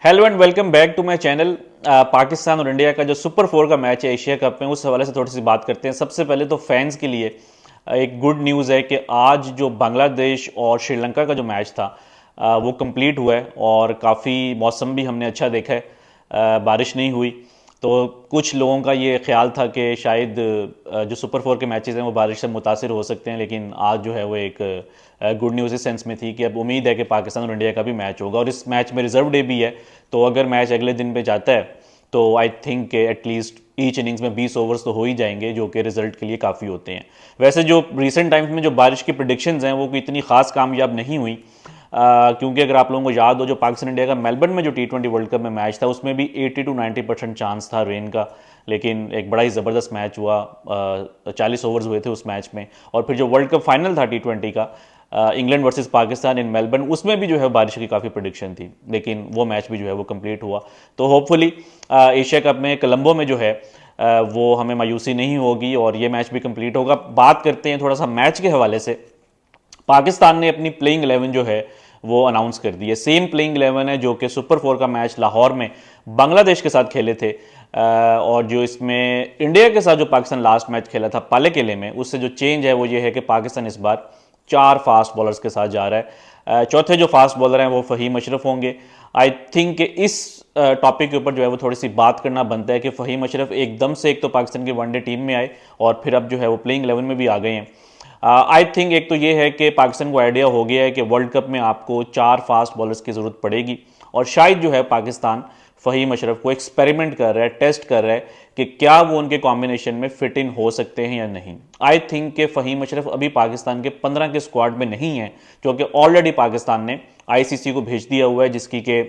Hello and welcome back to my channel. Pakistan और India का जो सुपर फोर का मैच है एशिया कप में, उस हवाले से थोड़ी सी बात करते हैं। सबसे पहले तो फैंस के लिए एक गुड न्यूज़ है कि आज जो बांग्लादेश और श्रीलंका का जो मैच था वो कंप्लीट हुआ है और काफ़ी मौसम भी हमने अच्छा देखा है। बारिश नहीं हुई तो कुछ लोगों का ये ख्याल था कि शायद जो सुपर फोर के मैचेस हैं वो बारिश से मुतासिर हो सकते हैं, लेकिन आज जो है वो एक गुड न्यूज़ इस सेंस में थी कि अब उम्मीद है कि पाकिस्तान और इंडिया का भी मैच होगा और इस मैच में रिजर्व डे भी है। तो अगर मैच अगले दिन पे जाता है तो I think at least each innings में 20 ओवर्स तो हो ही जाएंगे, जो कि रिजल्ट के लिए काफ़ी होते हैं। वैसे जो रिसेंट टाइम्स में जो बारिश की प्रिडिक्शंस हैं वो कोई इतनी खास कामयाब नहीं हुई, क्योंकि अगर आप लोगों को याद हो जो पाकिस्तान इंडिया का मेलबर्न में जो T20 वर्ल्ड कप में मैच था उसमें भी 80 to 90% चांस था रेन का, लेकिन एक बड़ा ही ज़बरदस्त मैच हुआ। 40 ओवर्स हुए थे उस मैच में। और फिर जो वर्ल्ड कप फाइनल था T20 का, England versus Pakistan in Melbourne, उसमें भी जो है बारिश की काफ़ी प्रिडिक्शन थी, लेकिन वो मैच भी जो है वो कंप्लीट हुआ। तो होपफुली एशिया कप में कोलंबो में जो है वो हमें मायूसी नहीं होगी और ये मैच भी कंप्लीट होगा। बात करते हैं थोड़ा सा मैच के हवाले से। पाकिस्तान ने अपनी प्लेइंग 11 जो है वो अनाउंस कर दी है। सेम प्लेइंग 11 है जो कि सुपर फोर का मैच लाहौर में बांग्लादेश के साथ खेले थे। और जो इसमें इंडिया के साथ जो पाकिस्तान लास्ट मैच खेला था पाले किले में, उससे जो चेंज है वो ये है कि पाकिस्तान इस बार 4 फास्ट बॉलर्स के साथ जा रहा है। चौथे जो फास्ट बॉलर हैं वो फ़हीम अशरफ होंगे। आई थिंक इस टॉपिक के ऊपर जो है वो थोड़ी सी बात करना बनता है कि फ़हीम अशरफ एकदम से एक तो पाकिस्तान की वनडे टीम में आए और फिर अब जो है वो प्लेइंग 11 में भी आ गए हैं। आई थिंक एक तो ये है कि पाकिस्तान को आइडिया हो गया है कि वर्ल्ड कप में आपको 4 फास्ट बॉलर्स की ज़रूरत पड़ेगी और शायद जो है पाकिस्तान फ़हीम अशरफ को एक्सपेरिमेंट कर रहा है, टेस्ट कर रहा है कि क्या वो उनके कॉम्बिनेशन में फिट इन हो सकते हैं या नहीं। आई थिंक कि फ़हीम अशरफ अभी पाकिस्तान के 15 के स्क्वाड में नहीं है, क्योंकि ऑलरेडी पाकिस्तान ने आईसीसी को भेज दिया हुआ है, जिसकी के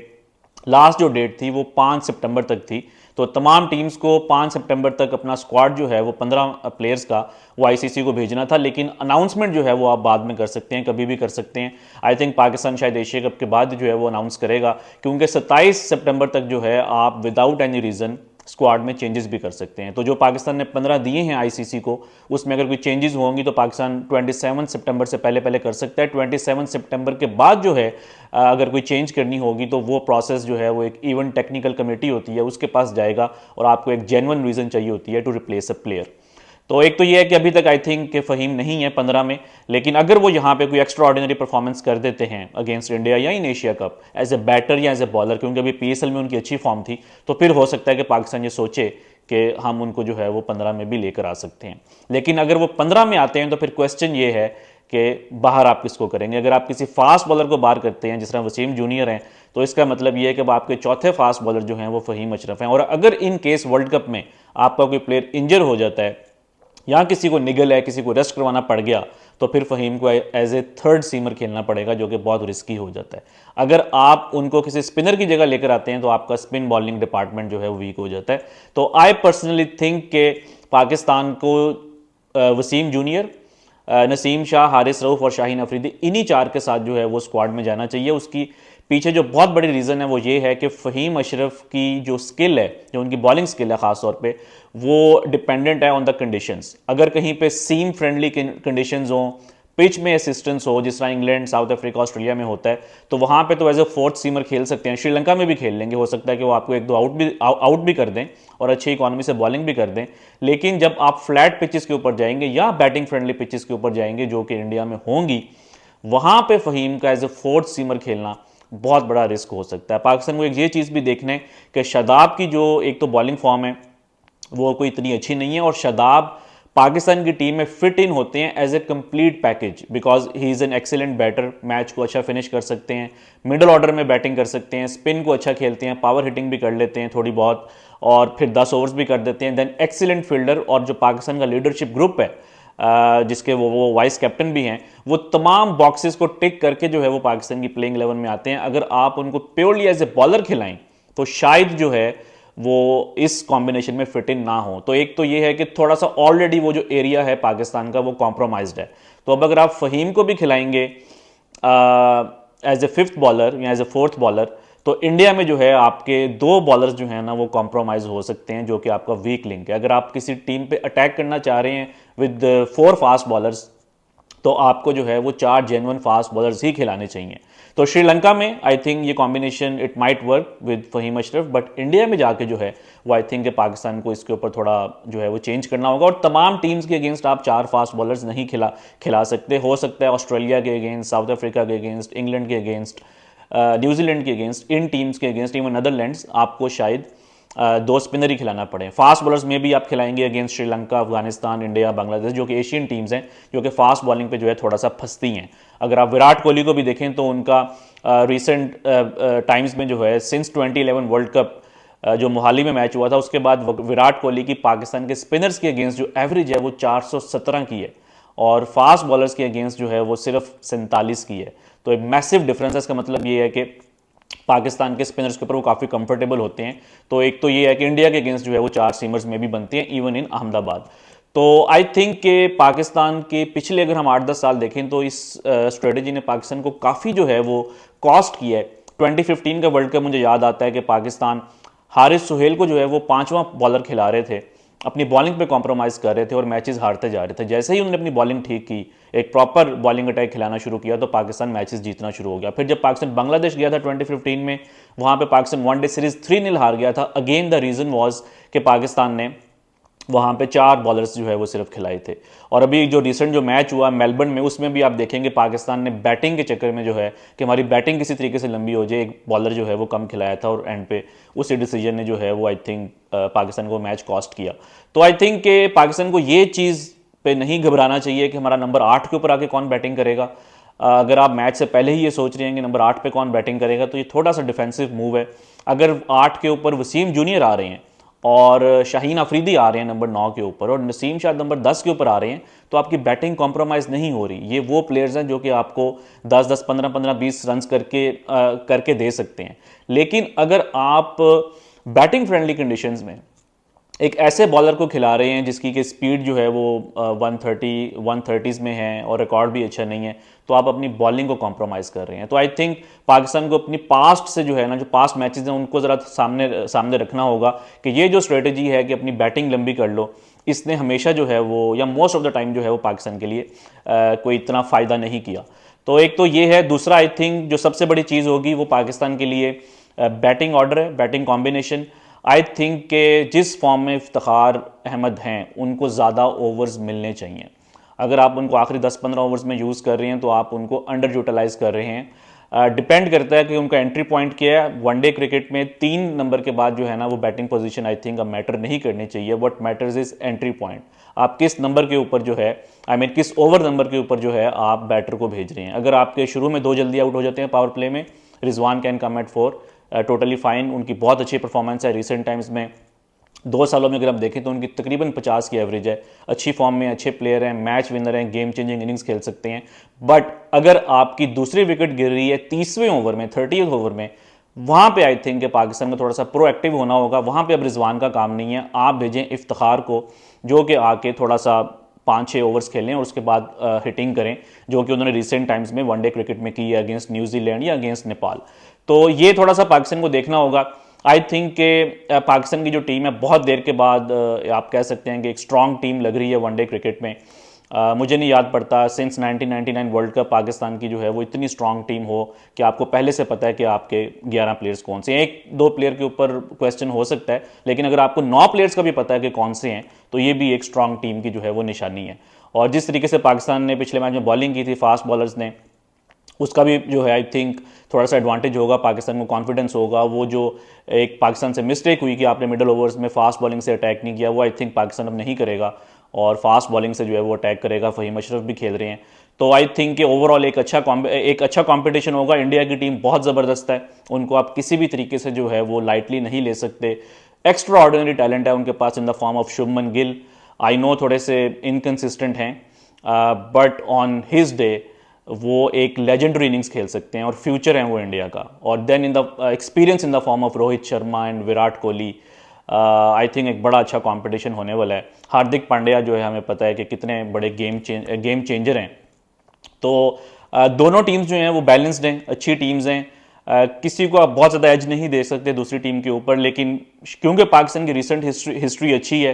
लास्ट जो डेट थी वो 5 सितंबर तक थी। तो तमाम टीम्स को 5 सितंबर तक अपना स्क्वाड जो है वो 15 प्लेयर्स का वो आईसीसी को भेजना था, लेकिन अनाउंसमेंट जो है वो आप बाद में कर सकते हैं, कभी भी कर सकते हैं। आई थिंक पाकिस्तान शायद एशिया कप के बाद जो है वो अनाउंस करेगा, क्योंकि 27 सितंबर तक जो है आप विदाउट एनी रीज़न स्क्वाड में चेंजेस भी कर सकते हैं। तो जो पाकिस्तान ने 15 दिए हैं आईसीसी को, उसमें अगर कोई चेंजेस होंगी तो पाकिस्तान 27 सितंबर से पहले पहले कर सकता है। 27 सितंबर के बाद जो है अगर कोई चेंज करनी होगी तो वो प्रोसेस जो है वो एक इवेंट टेक्निकल कमेटी होती है उसके पास जाएगा और आपको एक जेन्युइन रीज़न चाहिए होती है टू रिप्लेस अ प्लेयर। तो एक तो ये है कि अभी तक आई थिंक कि फ़हीम नहीं है 15 में, लेकिन अगर वो यहाँ पे कोई एक्स्ट्रा ऑर्डिनरी परफॉर्मेंस कर देते हैं अगेंस्ट इंडिया या in Asia cup as a batter या एज ए बॉलर, क्योंकि अभी पीएसएल में उनकी अच्छी फॉर्म थी, तो फिर हो सकता है कि पाकिस्तान ये सोचे कि हम उनको जो है वो 15 में भी लेकर आ सकते हैं। लेकिन अगर वो 15 में आते हैं तो फिर क्वेश्चन ये है कि बाहर आप किसको करेंगे। अगर आप किसी फास्ट बॉलर को बाहर करते हैं जिस तरह वसीम जूनियर हैं, तो इसका मतलब ये है कि अब आपके चौथे फास्ट बॉलर जो हैं वो फ़हीम अशरफ हैं। और अगर इन केस वर्ल्ड कप में आपका कोई प्लेयर इंजर हो जाता है या किसी को निगल है, किसी को रेस्ट करवाना पड़ गया, तो फिर फ़हीम को एज ए थर्ड सीमर खेलना पड़ेगा, जो कि बहुत रिस्की हो जाता है। अगर आप उनको किसी स्पिनर की जगह लेकर आते हैं तो आपका स्पिन बॉलिंग डिपार्टमेंट जो है वो वीक हो जाता है। तो आई पर्सनली थिंक के पाकिस्तान को वसीम जूनियर, नसीम शाह, हारिस रऊफ और शाहीन अफरीदी, इन्हीं चार के साथ जो है वो स्क्वाड में जाना चाहिए। उसकी पीछे जो बहुत बड़ी रीज़न है वो ये है कि फ़हीम अशरफ की जो स्किल है, जो उनकी बॉलिंग स्किल है ख़ास तौर पे, वो डिपेंडेंट है ऑन द कंडीशंस। अगर कहीं पे सीम फ्रेंडली कंडीशंस हों, पिच में असिस्टेंस हो, जिस तरह इंग्लैंड, साउथ अफ्रीका, ऑस्ट्रेलिया में होता है, तो वहाँ पे तो एज ए फोर्थ सीमर खेल सकते हैं। श्रीलंका में भी खेल लेंगे, हो सकता है कि वो आपको एक दो आउट भी कर दें और अच्छी इकॉनमी से बॉलिंग भी कर दें। लेकिन जब आप फ्लैट पिचेस के ऊपर जाएंगे या बैटिंग फ्रेंडली पिचेस के ऊपर जाएंगे जो कि इंडिया में होंगी, वहाँ पे फ़हीम का एज ए फोर्थ सीमर खेलना बहुत बड़ा रिस्क हो सकता है। पाकिस्तान को एक ये चीज़ भी देखना है कि शादाब की जो एक तो बॉलिंग फॉर्म है वो कोई इतनी अच्छी नहीं है, और शादाब पाकिस्तान की टीम में फिट इन होते हैं as a complete package, because he is an excellent batter. Match को अच्छा फिनिश कर सकते हैं, मिडल ऑर्डर में बैटिंग कर सकते हैं, स्पिन को अच्छा खेलते हैं, पावर हिटिंग भी कर लेते हैं थोड़ी बहुत, और फिर 10 ओवर्स भी कर देते हैं। देन एक्सीलेंट फील्डर, और जो पाकिस्तान का लीडरशिप ग्रुप है जिसके वो वाइस कैप्टन भी हैं, वो तमाम बॉक्सेस को टिक करके जो है वो पाकिस्तान की प्लेइंग 11 में आते हैं। अगर आप उनको प्योरली एज ए बॉलर खिलाएं तो शायद जो है वो इस कॉम्बिनेशन में फिट इन ना हो। तो एक तो ये है कि थोड़ा सा ऑलरेडी वो जो एरिया है पाकिस्तान का वो कॉम्प्रोमाइज्ड है। तो अब अगर आप फ़हीम को भी खिलाएंगे एज ए फिफ्थ बॉलर या एज ए फोर्थ बॉलर, तो इंडिया में जो है आपके दो बॉलर्स जो हैं ना वो कॉम्प्रोमाइज़ हो सकते हैं, जो कि आपका वीक लिंक है। अगर आप किसी टीम पे अटैक करना चाह रहे हैं विद 4 फास्ट बॉलर्स, तो आपको जो है वो 4 जेन्युइन फास्ट बॉलर्स ही खिलाने चाहिए। तो श्रीलंका में आई थिंक ये combination it might work with Fahim Ashraf, but India में जाके जो है वो आई थिंक पाकिस्तान को इसके ऊपर थोड़ा जो है वो चेंज करना होगा। और तमाम टीम्स के अगेंस्ट आप 4 फास्ट बॉलर्स नहीं खिला सकते। हो सकता है ऑस्ट्रेलिया के अगेंस्ट, साउथ अफ्रीका के अगेंस्ट, इंग्लैंड के अगेंस्ट, न्यूजीलैंड के अगेंस्ट, इन टीम्स के अगेंस्ट, इवन नदरलैंड्स, आपको शायद 2 स्पिनर ही खिलाना पड़े। फास्ट बॉलर्स में भी आप खिलाएंगे अगेंस्ट श्रीलंका, अफगानिस्तान, इंडिया, बांग्लादेश, जो कि एशियन टीम्स हैं, जो कि फास्ट बॉलिंग पे जो है थोड़ा सा फंसती हैं। अगर आप विराट कोहली को भी देखें तो उनका रिसेंट टाइम्स में जो है सिंस 2011 वर्ल्ड कप जो मोहाली में मैच हुआ था, उसके बाद विराट कोहली की पाकिस्तान के स्पिनर्स के अगेंस्ट जो एवरेज है वो 417 की है, और फास्ट बॉलर्स के अगेंस्ट जो है वो सिर्फ 47 की है। तो एक मैसिव डिफरेंस है। इसका मतलब ये है कि पाकिस्तान के स्पिनर्स के ऊपर वो काफ़ी कंफर्टेबल होते हैं। तो एक तो ये है कि इंडिया के अगेंस्ट जो है वो 4 सीमर्स में भी बनते हैं, इवन इन अहमदाबाद। तो आई थिंक कि पाकिस्तान के पिछले अगर हम 8-10 साल देखें तो इस स्ट्रेटेजी ने पाकिस्तान को काफ़ी जो है वो कॉस्ट किया है। 2015 का वर्ल्ड कप मुझे याद आता है कि पाकिस्तान हारिस सुहेल को जो है वो 5वां बॉलर खिला रहे थे, अपनी बॉलिंग पे कॉम्प्रोमाइज़ कर रहे थे और मैचेस हारते जा रहे थे। जैसे ही उन्होंने अपनी बॉलिंग ठीक की, एक प्रॉपर बॉलिंग अटैक खिलाना शुरू किया, तो पाकिस्तान मैचेस जीतना शुरू हो गया। फिर जब पाकिस्तान बांग्लादेश गया था 2015 में, वहाँ पे पाकिस्तान वनडे सीरीज 3-0 हार गया था। अगेन द रीज़न वॉज कि पाकिस्तान ने वहाँ पे 4 बॉलर्स जो है वो सिर्फ खिलाए थे। और अभी जो रिसेंट जो मैच हुआ मेलबर्न में, उसमें भी आप देखेंगे पाकिस्तान ने बैटिंग के चक्कर में जो है कि हमारी बैटिंग किसी तरीके से लंबी हो जाए, एक बॉलर जो है वो कम खिलाया था और एंड पे उसी डिसीजन ने जो है वो आई थिंक पाकिस्तान को मैच कॉस्ट किया। तो आई थिंक कि पाकिस्तान को ये चीज़ पे नहीं घबराना चाहिए कि हमारा नंबर 8 के ऊपर आके कौन बैटिंग करेगा। अगर आप मैच से पहले ही ये सोच रहे हैं कि नंबर 8 पे कौन बैटिंग करेगा, तो ये थोड़ा सा डिफेंसिव मूव है। अगर 8 के ऊपर वसीम जूनियर आ रहे हैं और शाहीन अफरीदी आ रहे हैं नंबर 9 के ऊपर, और नसीम शायद नंबर 10 के ऊपर आ रहे हैं, तो आपकी बैटिंग कॉम्प्रोमाइज़ नहीं हो रही। ये वो प्लेयर्स हैं जो कि आपको 10-10, 15-15, 20 रन करके दे सकते हैं। लेकिन अगर आप बैटिंग फ्रेंडली कंडीशंस में एक ऐसे बॉलर को खिला रहे हैं जिसकी कि स्पीड जो है वो 130s में है और रिकॉर्ड भी अच्छा नहीं है, तो आप अपनी बॉलिंग को कॉम्प्रोमाइज़ कर रहे हैं। तो आई थिंक पाकिस्तान को अपनी पास्ट से जो है ना, जो पास्ट मैचेस हैं उनको ज़रा सामने रखना होगा कि ये जो स्ट्रेटेजी है कि अपनी बैटिंग लंबी कर लो, इसने हमेशा जो है वो, या मोस्ट ऑफ द टाइम जो है वो पाकिस्तान के लिए कोई इतना फ़ायदा नहीं किया। तो एक तो ये है। दूसरा आई थिंक जो सबसे बड़ी चीज़ होगी वो पाकिस्तान के लिए बैटिंग ऑर्डर है, बैटिंग कॉम्बिनेशन। आई थिंक के जिस फॉर्म में इफ्तिखार अहमद हैं उनको ज़्यादा ओवर्स मिलने चाहिए। अगर आप उनको आखिरी 10-15 ओवर्स में यूज़ कर रहे हैं तो आप उनको अंडर यूटिलाइज कर रहे हैं। डिपेंड करता है कि उनका एंट्री पॉइंट क्या है। वनडे क्रिकेट में 3 नंबर के बाद जो है ना वो बैटिंग पोजीशन आई थिंक अब मैटर नहीं करनी चाहिए। What matters is entry point. आप किस नंबर के ऊपर जो है, किस ओवर नंबर के ऊपर जो है आप बैटर को भेज रहे हैं। अगर आपके शुरू में 2 जल्दी आउट हो जाते हैं पावर प्ले में, Rizwan can come at 4, totally fine. उनकी बहुत अच्छी परफॉर्मेंस है रिसेंट टाइम्स में। 2 सालों में अगर आप देखें तो उनकी तकरीबन 50 की एवरेज है। अच्छी फॉर्म में, अच्छे प्लेयर हैं, मैच विनर हैं, गेम चेंजिंग इनिंग्स खेल सकते हैं। बट अगर आपकी दूसरी विकेट गिर रही है 30वें ओवर में, 30th ओवर में, वहाँ पे आई थिंक पाकिस्तान में थोड़ा सा प्रोएक्टिव होना होगा। वहाँ पे अब रिजवान का काम नहीं है। आप भेजें इफ्तिखार को, जो कि आके थोड़ा सा 5-6 ओवर्स खेलें और उसके बाद हिटिंग करें, जो कि उन्होंने रिसेंट टाइम्स में वनडे क्रिकेट में की है अगेंस्ट न्यूजीलैंड या अगेंस्ट नेपाल। तो ये थोड़ा सा पाकिस्तान को देखना होगा। आई थिंक के पाकिस्तान की जो टीम है बहुत देर के बाद आप कह सकते हैं कि एक स्ट्रॉन्ग टीम लग रही है वनडे क्रिकेट में। मुझे नहीं याद पड़ता सिंस 1999 वर्ल्ड कप पाकिस्तान की जो है वो इतनी स्ट्रॉन्ग टीम हो कि आपको पहले से पता है कि आपके 11 प्लेयर्स कौन से हैं। 1-2 प्लेयर के ऊपर क्वेश्चन हो सकता है, लेकिन अगर आपको 9 प्लेयर्स का भी पता है कि कौन से हैं, तो ये भी एक स्ट्रॉन्ग टीम की जो है वो निशानी है। और जिस तरीके से पाकिस्तान ने पिछले मैच में बॉलिंग की थी फास्ट बॉलर्स ने, उसका भी जो है आई थिंक थोड़ा सा एडवांटेज होगा, पाकिस्तान को कॉन्फिडेंस होगा। वो जो एक पाकिस्तान से मिस्टेक हुई कि आपने मिडल ओवर्स में फास्ट बॉलिंग से अटैक नहीं किया, वो आई थिंक पाकिस्तान अब नहीं करेगा और फास्ट बॉलिंग से जो है वो अटैक करेगा। फहीम अशरफ भी खेल रहे हैं, तो आई थिंक कि ओवरऑल एक अच्छा कॉम्पिटिशन होगा। इंडिया की टीम बहुत ज़बरदस्त है, उनको आप किसी भी तरीके से जो है वो लाइटली नहीं ले सकते। एक्स्ट्रा ऑर्डिनरी टैलेंट है उनके पास in the form of Shubman Gill. I know थोड़े से इनकन्सिस्टेंट हैं, बट ऑन हिज डे वो एक लेजेंडरी इनिंग्स खेल सकते हैं और फ्यूचर है वो इंडिया का। और then in the experience in the form of Rohit Sharma and Virat Kohli, I think एक बड़ा अच्छा कंपटीशन होने वाला है। हार्दिक पांड्या जो है हमें पता है कि कितने बड़े गेम चेंजर हैं। तो दोनों टीम्स जो हैं वो बैलेंस्ड हैं, अच्छी टीम्स हैं। किसी को आप बहुत ज़्यादा एज नहीं दे सकते दूसरी टीम के ऊपर, लेकिन क्योंकि पाकिस्तान की रिसेंट हिस्ट्री अच्छी है,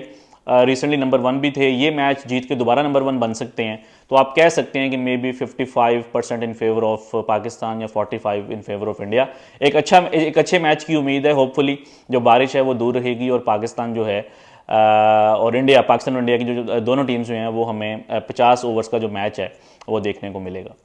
रिसेंटली नंबर 1 भी थे, ये मैच जीत के दोबारा नंबर 1 बन सकते हैं। तो आप कह सकते हैं कि may be 55% in favour of Pakistan या 45 इन फेवर ऑफ इंडिया। एक अच्छे मैच की उम्मीद है। होपफुली जो बारिश है वो दूर रहेगी और पाकिस्तान जो है और इंडिया, पाकिस्तान और इंडिया की जो दोनों टीम्स हुए हैं वो हमें 50 ओवर्स का जो मैच है वो देखने को मिलेगा।